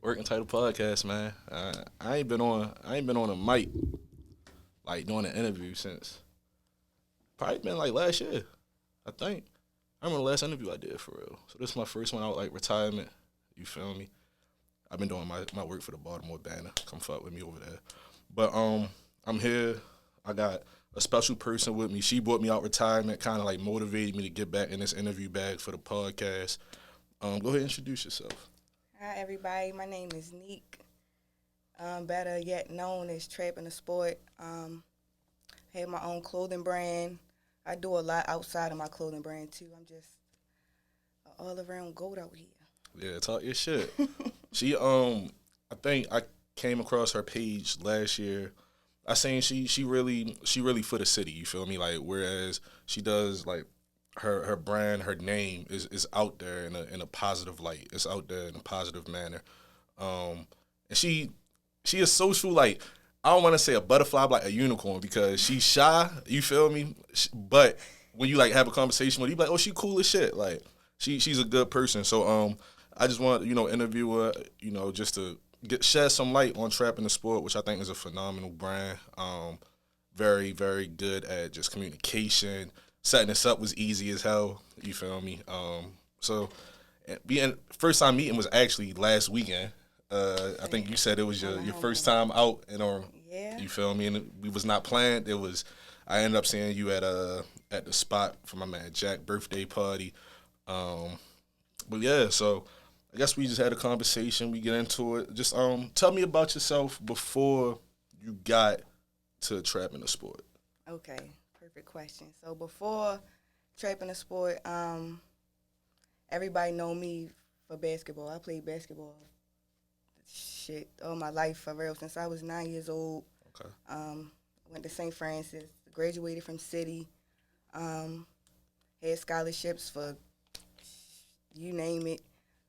Working title podcast, man. I ain't been on a mic like doing an interview since probably been like last year. I think. I remember the last interview I did for real. So this is my first one out like retirement. You feel me? I've been doing my work for the Baltimore Banner. Come fuck with me over there. But I'm here. I got a special person with me. She brought me out retirement, kind of like motivated me to get back in this interview bag for the podcast. Go ahead and introduce yourself. Hi, everybody. My name is Neek, better yet known as Trappin A Sport. Have my own clothing brand. I do a lot outside of my clothing brand, too. I'm just an all-around goat out here. Yeah, talk your shit. She I think I came across her page last year. I seen she really for the city, you feel me? Like whereas she does like her brand, her name is out there in a positive light. It's out there in a positive manner. And she is social like I don't want to say a butterfly, but like a unicorn because she's shy. You feel me? But when you like have a conversation with her, you be like, oh, she cool as shit. Like she's a good person. So I just want interview her, just to shed some light on Trappin A Sport, which I think is a phenomenal brand. Very very good at just communication. Setting this up was easy as hell. You feel me? So being first time meeting was actually last weekend. I think you said it was your first time out, and Yeah. you feel me? And we was not planned. It was I ended up seeing you at the spot for my man Jack birthday party. Um, but yeah, so I guess we just had a conversation. We get into it. Just tell me about yourself before you got to Trappin A Sport. Okay, perfect question. So before Trappin A Sport, everybody know me for basketball. I played basketball shit all my life for real since I was 9 years old. Okay. Went to St. Francis, graduated from City, had scholarships for you name it.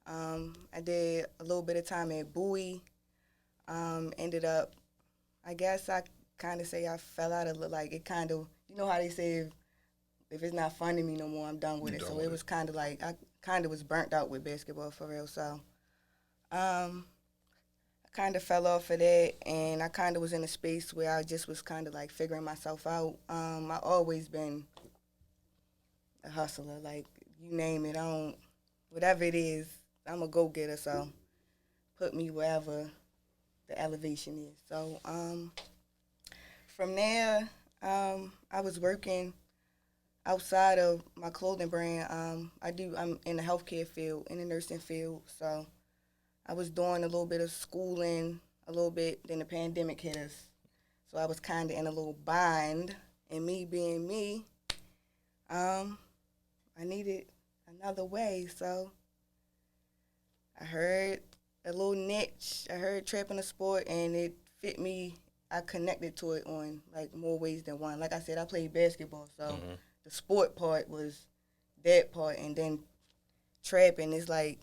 I did a little bit of time at Bowie. Ended up, I guess I kind of say I fell out of like it kind of, you know how they say if it's not fun to me no more, I'm done with You it. done So with it it. was kind of like I kind of was burnt out with basketball for real. So um, I kind of fell off of that, and I kind of was in a space where I just was kind of like figuring myself out. I always been a hustler, like you name it. I don't, whatever it is, I'm a go getter. So put me wherever the elevation is. So from there, I was working outside of my clothing brand. I'm in the healthcare field, in the nursing field. So I was doing a little bit of schooling, a little bit. Then the pandemic hit us, so I was kind of in a little bind. And me being me, um, I needed another way. So I heard a little niche. I heard Trappin A Sport, and it fit me. I connected to it on like more ways than one. Like I said, I played basketball, so Hmm. the sport part was that part, and then trapping is like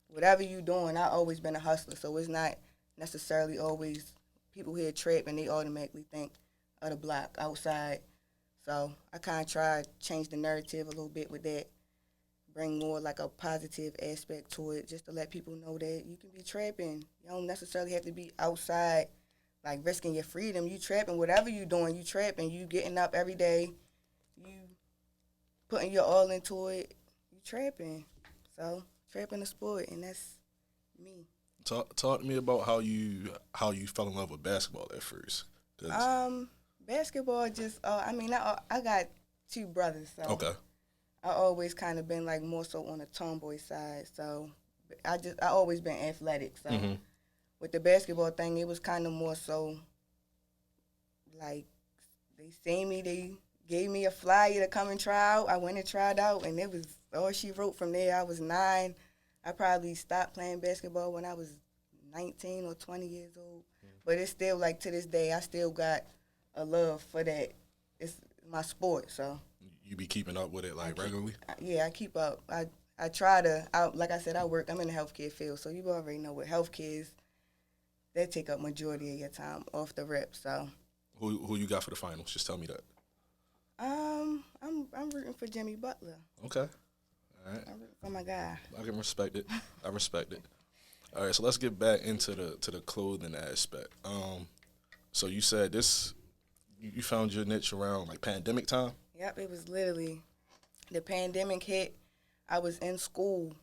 whatever you doing. I always been a hustler, so it's not necessarily always people hear trap and they automatically think of the block outside. So I kind of tried to change the narrative a little bit with that, bring more like a positive aspect to it, just to let people know that you can be trapping. You don't necessarily have to be outside, like risking your freedom. You trapping, whatever you doing, you trapping. You getting up every day, you putting your all into it, you trapping. So Trappin A Sport, and that's me. Talk to me about how you fell in love with basketball at first. 'Cause- Um, basketball just, I mean, I got two brothers, so okay. I always kind of been like more so on the tomboy side. So I always been athletic. So Hmm. with the basketball thing, it was kind of more so like they seen me, they gave me a flyer to come and try out. I went and tried out, and it was all she wrote from there. I was 9. I probably stopped playing basketball when I was 19 or 20 years old. But it's still like to this day, I still got a love for that. It's my sport, so You be keeping up with it I like keep, regularly. yeah, I keep up. I try to. Like I said, I work. I'm in the healthcare field, so you already know what healthcare is. That take up majority of your time off the rip. So, Who you got for the finals? Just tell me that. I'm rooting for Jimmy Butler. Okay. All right. I'm rooting for my guy. I can respect it. I respect it. All right, so let's get back into the clothing aspect. So you said this, you found your niche around like pandemic time. Yep, it was literally the pandemic hit. I was in school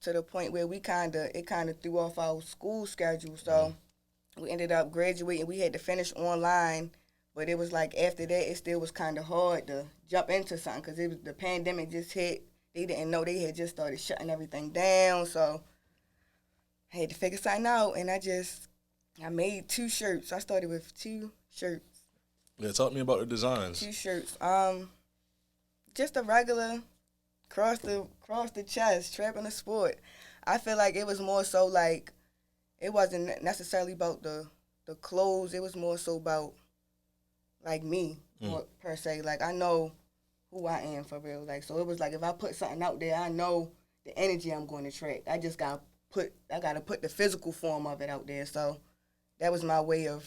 to the point where it kind of threw off our school schedule. So we ended up graduating. We had to finish online, but it was like after that, it still was kind of hard to jump into something because it was the pandemic just hit. They didn't know they had just started shutting everything down. So I had to figure something out, and I made 2 shirts. I started with 2 shirts. Yeah, talk to me about the designs. 2 shirts. Just a regular cross the chest, Trappin A Sport. I feel like it was more so like it wasn't necessarily about the clothes. It was more so about like me per se. Like I know who I am for real. Like so, it was like if I put something out there, I know the energy I'm going to attract. I gotta put the physical form of it out there. So that was my way of,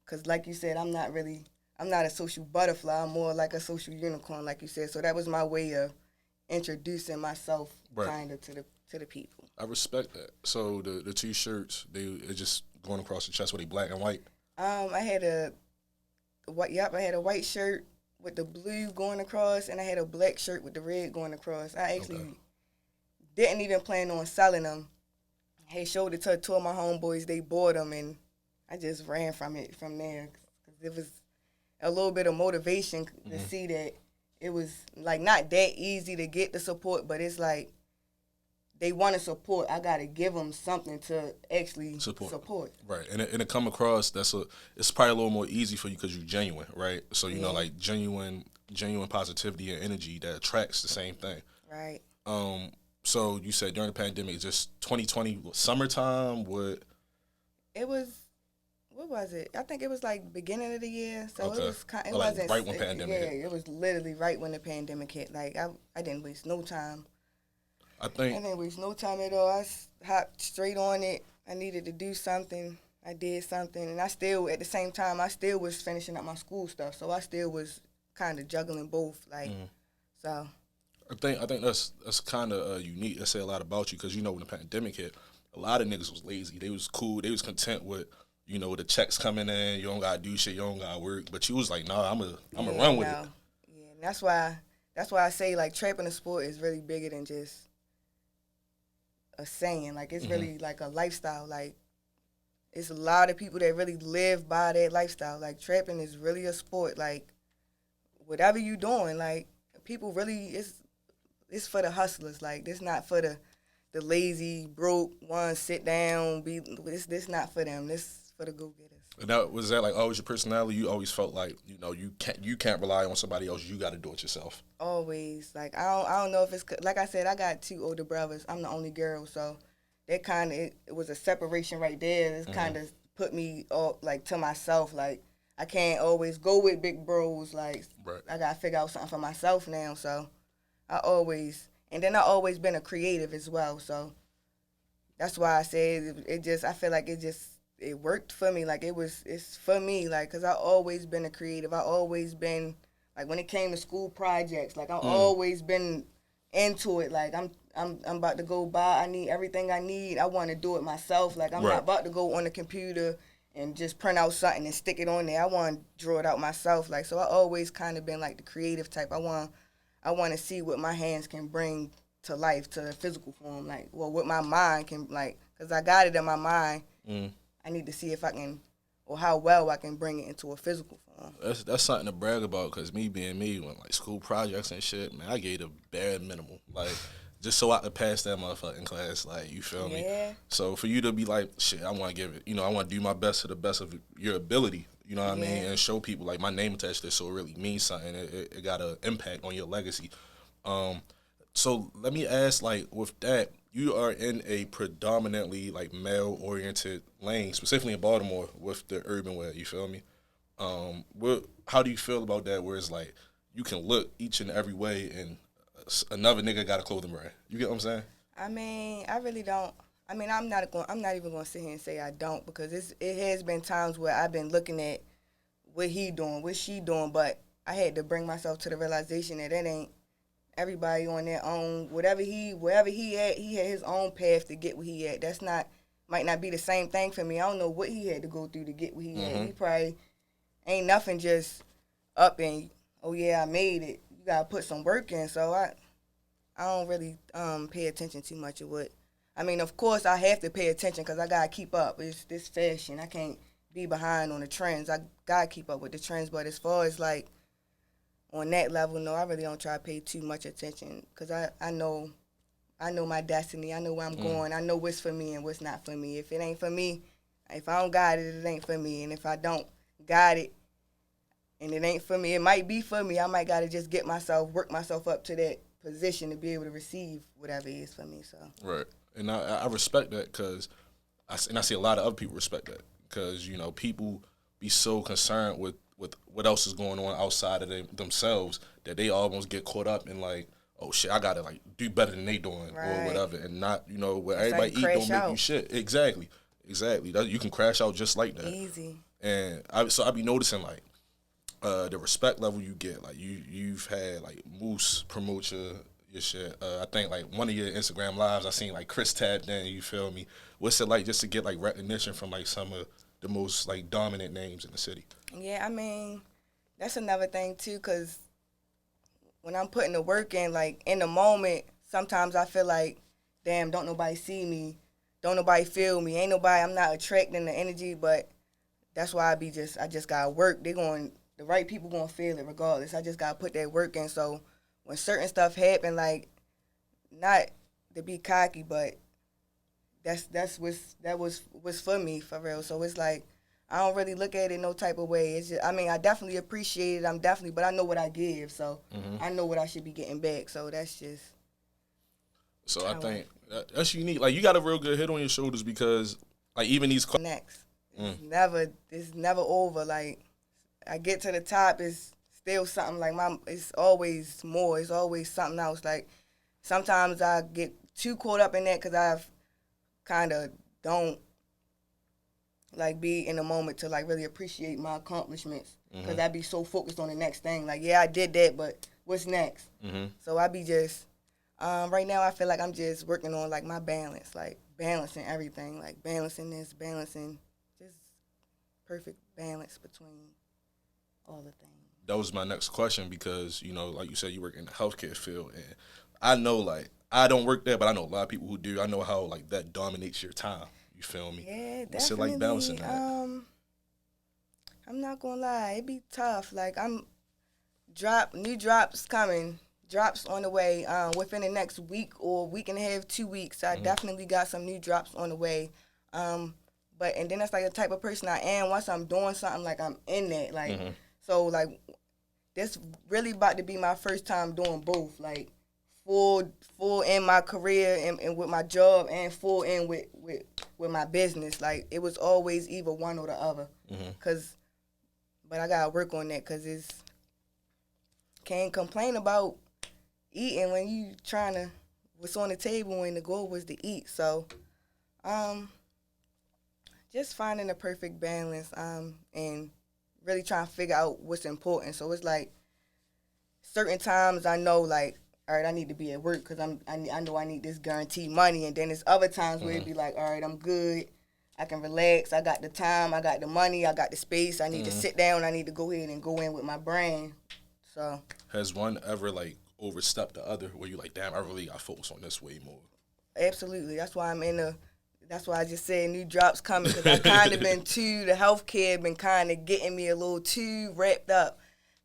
cause like you said, I'm not a social butterfly. I'm more like a social unicorn, like you said. So that was my way of introducing myself kind of to the people. I respect that. So the 2 shirts, they just going across the chest. Were they black and white? I had a white shirt with the blue going across, and I had a black shirt with the red going across. I actually didn't even plan on selling them. I had showed it to 2 of my homeboys. They bought them, and I just ran from there. Cause it was a little bit of motivation to see that it was like not that easy to get the support, but it's like they want to support. I got to give them something to actually support. Right, and it come across it's probably a little more easy for you because you're genuine, right? So you know, like genuine positivity and energy that attracts the same thing. Right. So you said during the pandemic, just 2020 summertime. It was. What was it? I think it was like beginning of the year. So okay. it was kind. It like wasn't right when pandemic hit. Yeah, it was literally right when the pandemic hit. Like I didn't waste no time. I didn't waste no time at all. I hopped straight on it. I needed to do something. I did something, and I still at the same time I still was finishing up my school stuff. So I still was kind of juggling both. Like so. I think that's kind of unique. That say a lot about you because you know when the pandemic hit, a lot of niggas was lazy. They was cool. They was content with, you know, the checks coming in. You don't gotta do shit. You don't gotta work. But you was like, nah, I'm gonna run with it. Yeah, and that's why I say like Trappin A Sport is really bigger than just a saying. Like it's really like a lifestyle. Like it's a lot of people that really live by that lifestyle. Like trapping is really a sport. Like whatever you doing, like people really it's for the hustlers. Like this not for the lazy, broke ones. Sit down. This not for them. This for the go getters. And that like always your personality? You always felt like, you know, you can't rely on somebody else. You got to do it yourself. Always. Like I don't know if it's like I said. I got 2 older brothers. I'm the only girl, so that kind of it was a separation right there. It kind of put me all like to myself. Like I can't always go with big bros. Like I gotta figure out something for myself now. So I always been a creative as well. So that's why I said it just. I feel like it worked for me. Like it's for me. Like cause I always been a creative. I always been like when it came to school projects. Like I always been into it. Like I'm about to go buy. I need everything I need. I want to do it myself. Like I'm not about to go on the computer and just print out something and stick it on there. I want to draw it out myself. Like so I always kind of been like the creative type. I want to see what my hands can bring to life, to the physical form. Like, well, what my mind can, like, because I got it in my mind. I need to see if I can, or how well I can bring it into a physical form. That's something to brag about, because me being me, when, like, school projects and shit, man, I gave the bare minimum. Like, just so I could pass that motherfucking class, like, you feel me? So for you to be like, shit, I want to give it, you know, I want to do my best to the best of your ability. You know what I mean? And show people, like, my name attached to this, so it really means something. It got an impact on your legacy. So let me ask, like, with that, you are in a predominantly, like, male-oriented lane, specifically in Baltimore with the urban wear, you feel me? How do you feel about that, where it's, like, you can look each and every way and another nigga got a clothing brand? You get what I'm saying? I mean, I really don't. I mean, I'm not even going to sit here and say I don't, because it has been times where I've been looking at what he doing, what she doing, but I had to bring myself to the realization that everybody on their own, wherever he at, he had his own path to get where he at. That's not might not be the same thing for me. I don't know what he had to go through to get where he at. He probably ain't nothing just up and oh yeah, I made it. You gotta put some work in. So I don't really pay attention too much of what. I mean, of course I have to pay attention because I gotta keep up. It's this fashion. I can't be behind on the trends. I gotta keep up with the trends. But as far as like on that level, no, I really don't try to pay too much attention because I know my destiny. I know where I'm going. I know what's for me and what's not for me. If it ain't for me, if I don't got it, it ain't for me. And if I don't got it and it ain't for me, it might be for me. I might gotta just work myself up to that position to be able to receive whatever it is for me. So Right. And I respect that because I see a lot of other people respect that because, you know, people be so concerned with what else is going on outside of themselves that they almost get caught up in like, oh shit, I gotta like do better than they doing or whatever, and not, you know, what everybody eat don't make you shit. Exactly. You can crash out just like that. Easy. And I be noticing like the respect level you get. Like you've had like Moose promote your shit. I think like one of your Instagram lives I seen like Chris tapped in. You feel me? What's it like just to get like recognition from like some of the most like dominant names in the city? Yeah, I mean, that's another thing too, cause when I'm putting the work in, like in the moment, sometimes I feel like, damn, don't nobody see me, don't nobody feel me, ain't nobody. I'm not attracting the energy, but that's why I just gotta work. The right people gonna feel it regardless. I just gotta put that work in. So when certain stuff happen, like not to be cocky, but that was for me for real. So it's like I don't really look at it no type of way. It's just, I mean, I definitely appreciate it. But I know what I give, so I know what I should be getting back. So that's just. So I think that's unique. Like you got a real good head on your shoulders because like even these next, it's never over. Like I get to the top, it's still something like it's always more. It's always something else. Like sometimes I get too caught up in that because I've kind of don't like be in the moment to like really appreciate my accomplishments because I be so focused on the next thing. Like yeah, I did that, but what's next? So I be just right now I feel like I'm just working on like my balance, like balancing everything, like balancing just perfect balance between all the things. That was my next question because, you know, like you said, you work in the healthcare field. And I know, like, I don't work there, but I know a lot of people who do. I know how, like, that dominates your time. You feel me? Yeah, What's definitely. it like balancing that? I'm not going to lie. It be tough. Like, new drops coming. Drops on the way within the next week or week and a half, 2 weeks. I definitely got some new drops on the way. And then that's like the type of person I am. Once I'm doing something, like, I'm in that. Like, so, like, this really about to be my first time doing both, like full in my career and with my job and full in with my business. Like it was always either one or the other. But I gotta work on that because can't complain about eating when you trying to what's on the table when the goal was to eat. So, just finding the perfect balance and really trying to figure out what's important. So it's like certain times I know like, all right, I need to be at work because I know I need this guaranteed money. And then there's other times where it'd be like, all right, I'm good. I can relax. I got the time. I got the money. I got the space. I need to sit down. I need to go ahead and go in with my brain. So has one ever like overstepped the other where you like, damn, I really got to focus on this way more? Absolutely. That's why that's why I just said new drops coming because I kind of the healthcare been kind of getting me a little too wrapped up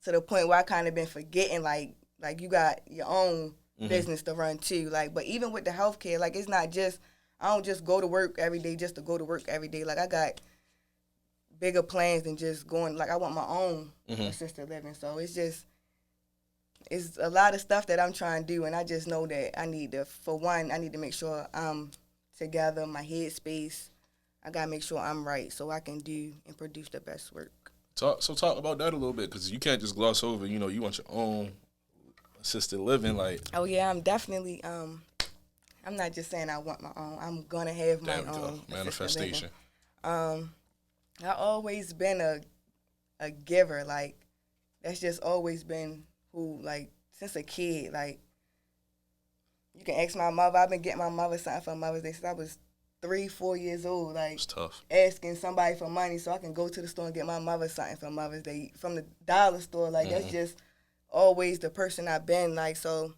to the point where I kind of been forgetting like you got your own business to run too. Like, but even with the healthcare, like it's not just, I don't just go to work every day just to go to work every day. Like I got bigger plans than just going, like I want my own assisted living. So it's a lot of stuff that I'm trying to do. And I just know that I need to make sure I'm together, my head space. I got to make sure I'm right so I can do and produce the best work. Talk about that a little bit because you can't just gloss over, you know, you want your own assisted living. Like, oh, yeah, I'm definitely, I'm not just saying I want my own. I'm going to have my own manifestation. I've always been a giver. Like, that's just always been who, like, since a kid. Like, You can ask my mother. I've been getting my mother something for Mother's Day since I was 3-4 years old. Like, it's tough. asking somebody for money so I can go to the store and get my mother something for Mother's Day from the dollar store. Like, that's just always the person I've been. Like, so,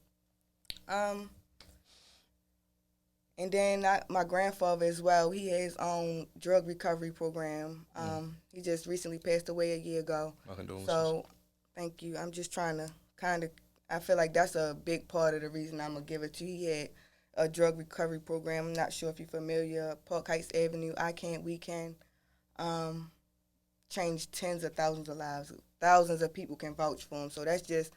and then my grandfather as well. He has his own drug recovery program. He just recently passed away a year ago. My condolences. So, thank you. I'm just trying to kind of. I feel like that's a big part of the reason I'm gonna give it to you. He had a drug recovery program. I'm not sure if you're familiar. Park Heights Avenue. I Can, We Can. Change tens of thousands of lives. Thousands of people can vouch for him. So that's just.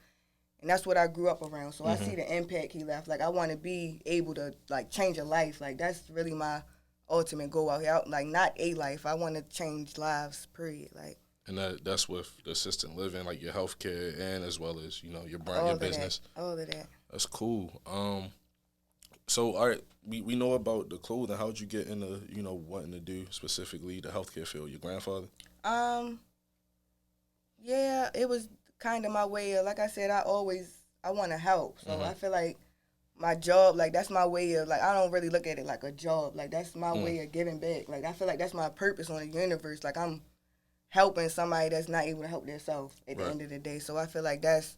And that's what I grew up around. So I see the impact he left. Like, I want to be able to, like, change a life. Like, that's really my ultimate goal out here. Like, not a life. I want to change lives, period. Like. And that's with the assisted living, like your healthcare, and as well as, you know, your brand, your business. All of that. That's cool. So, all right, we know about the clothing. How'd you get into, you know, wanting to do specifically the healthcare field? Your grandfather? Yeah, it was kind of my way of, like I said, I want to help. So I feel like my job, like, that's my way of, like, I don't really look at it like a job. Like, that's my way of giving back. Like, I feel like that's my purpose on the universe. Like, I'm helping somebody that's not able to help themselves at the end of the day. So I feel like that's,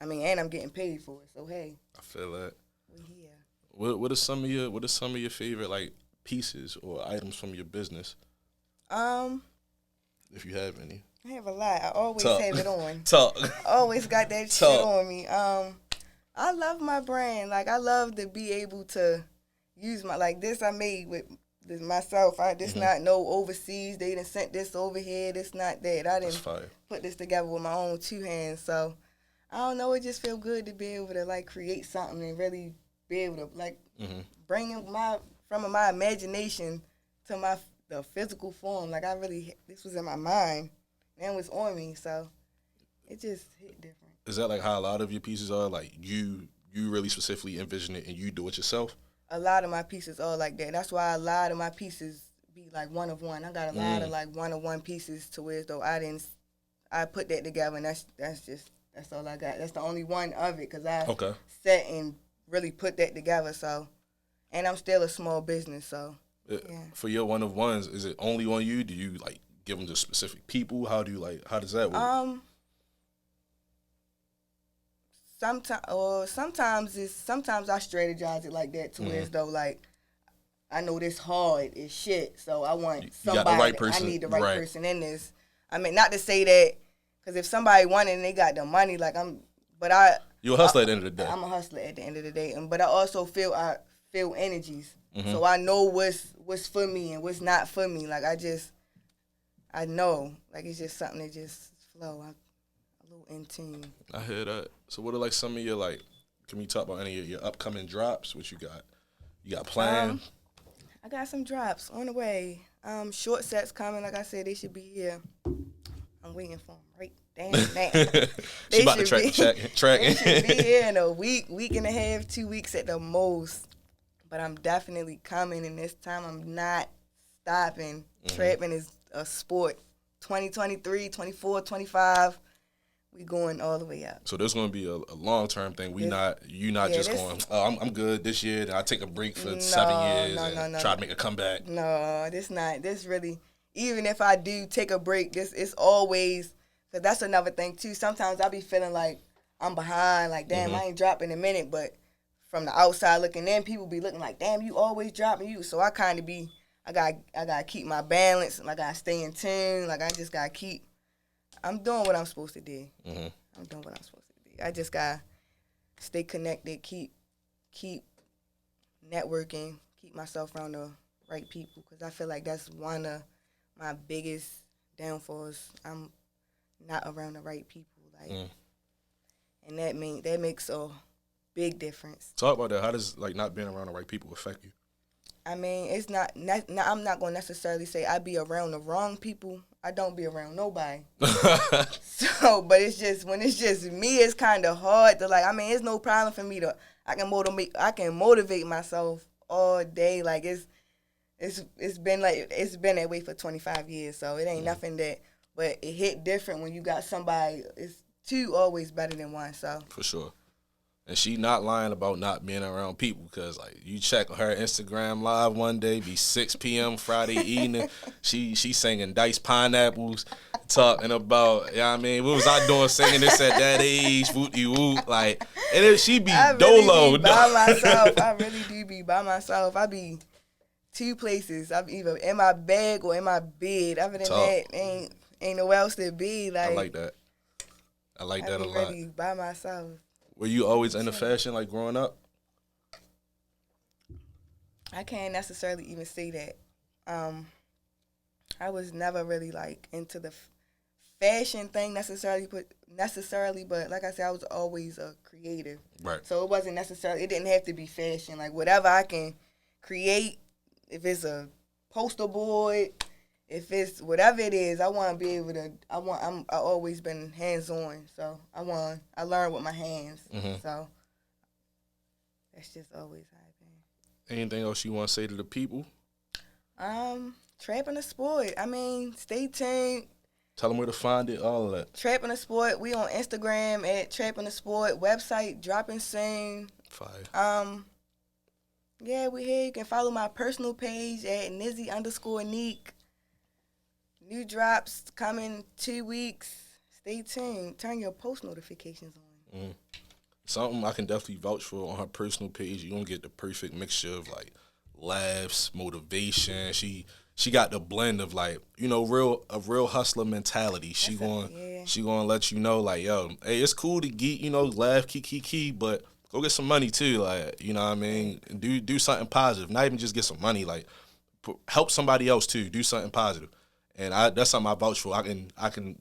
and I'm getting paid for it. So, hey. I feel that. We here. What are some of your favorite, like, pieces or items from your business? If you have any. I have a lot. I always have it on. Talk. Always got that shit on me. I love my brand. Like, I love to be able to use my, like, this I made with this myself. This not no overseas. They done sent this over here. This not that. I didn't put this together with my own 2 hands. So, I don't know. It just feel good to be able to, like, create something and really be able to, like, bring from my imagination to the physical form. Like, this was in my mind. And it was on me, so it just hit different. Is that like how a lot of your pieces are? Like, you really specifically envision it and you do it yourself? A lot of my pieces are like that. That's why a lot of my pieces be like one of one. I got a lot of like one of one pieces to where though I put that together, and that's all I got. That's the only one of it because I sat and really put that together. So, and I'm still a small business, so yeah. For your one of ones, is it only on you? Do you like give them to specific people? How does that work? Sometimes I strategize it like that to where as though like I know this hard is shit, so I want somebody. Got the right person. I need the right person in this. Not to say that because if somebody wanted and they got the money, like you're a hustler at the end of the day. I'm a hustler at the end of the day, but I also feel energies, so I know what's for me and what's not for me. Like I know, like it's just something that just flow. I'm a little in tune. I hear that. So what are like some of your like? Can we talk about any of your upcoming drops? What you got? You got planned? I got some drops on the way. Short sets coming. Like I said, they should be here. I'm waiting for them right damn now. She about to track. They should be here in a week and a half, 2 weeks at the most. But I'm definitely coming, and this time I'm not stopping. Trappin A Sport. 2023, 24, 25. We going all the way up. So there's going to be a long-term thing. You're not just going, I'm good this year, then I take a break for 7 years and try to make a comeback. No, this really, even if I do take a break, it's always, because that's another thing too. Sometimes I be feeling like I'm behind, like, damn, I ain't dropping in a minute, but from the outside looking in, people be looking like, damn, you always dropping you. So I kind of be, I gotta keep my balance, and I gotta stay in tune, like I just gotta keep, I'm doing what I'm supposed to do. I'm doing what I'm supposed to do. I just gotta stay connected, keep networking, keep myself around the right people, because I feel like that's one of my biggest downfalls. I'm not around the right people, like, and that makes a big difference. Talk about that. How does like not being around the right people affect you? It's not I'm not going to necessarily say I be around the wrong people. I don't be around nobody. So, but it's just, when it's just me, it's kind of hard to like, it's no problem for me to, I can motivate myself all day. Like it's been that way for 25 years. So it ain't nothing that, but it hit different when you got somebody. It's two always better than one. So. For sure. And she not lying about not being around people, because like you check her Instagram live one day, be 6 p.m. Friday evening. She singing Diced Pineapples, talking about, you know what I mean, what was I doing singing this at that age, wooty woot, like, and then she be I dolo. really be by myself. I really do be by myself. I be two places. I'm either in my bag or in my bed. Other than that, ain't nowhere else to be. Like, I like that. I like that a lot. Really by myself. Were you always into fashion, like growing up? I can't necessarily even say that. I was never really like into the fashion thing necessarily, but like I said, I was always a creative. Right. So it wasn't necessarily. It didn't have to be fashion. Like whatever I can create, if it's a poster board, if it's whatever it is, I want to be able to. I always been hands on, so I learn with my hands. Mm-hmm. So that's just always how it's been. Anything else you want to say to the people? Trappin A Sport. I mean, stay tuned. Tell them where to find it, all of that. Trappin A Sport. We on Instagram at Trappin A Sport. Website dropping soon. Fire. Yeah, we here. You can follow my personal page at Nizzy_Neek. New drops coming 2 weeks. Stay tuned. Turn your post notifications on. Something I can definitely vouch for on her personal page. You're going to get the perfect mixture of, like, laughs, motivation. She got the blend of, like, you know, real hustler mentality. She going to let you know, like, yo, hey, it's cool to geek, you know, laugh, key, but go get some money too. Like, you know what I mean? Do something positive. Not even just get some money. Like, help somebody else too. Do something positive. And that's something I vouch for. I can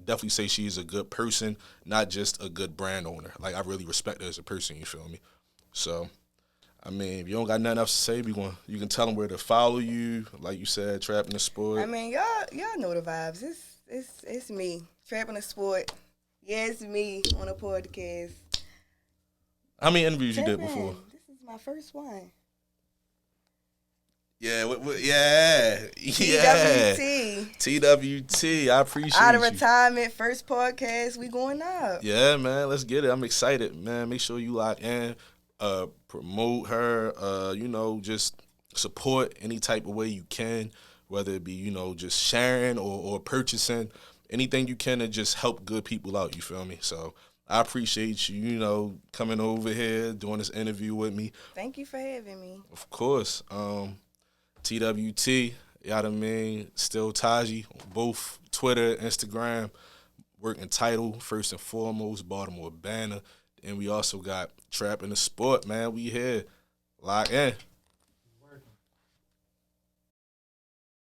definitely say she's a good person, not just a good brand owner. Like, I really respect her as a person, you feel me? So, I mean, if you don't got nothing else to say, you can tell them where to follow you. Like you said, Trappin A Sport. I mean, y'all know the vibes. It's me, Trappin A Sport. Yeah, it's me on a podcast. How many interviews you did before? This is my first one. Yeah. TWT. I appreciate you. Out of retirement, first podcast, we going up. Yeah, man, let's get it. I'm excited, man. Make sure you lock in, promote her, you know, just support any type of way you can, whether it be, you know, just sharing or purchasing, anything you can to just help good people out, you feel me? So I appreciate you, you know, coming over here, doing this interview with me. Thank you for having me. Of course. TWT, you know what I mean? Still Taji, both Twitter, Instagram, working title, first and foremost, Baltimore banner. And we also got Trappin A Sport, man. We here. Lock in.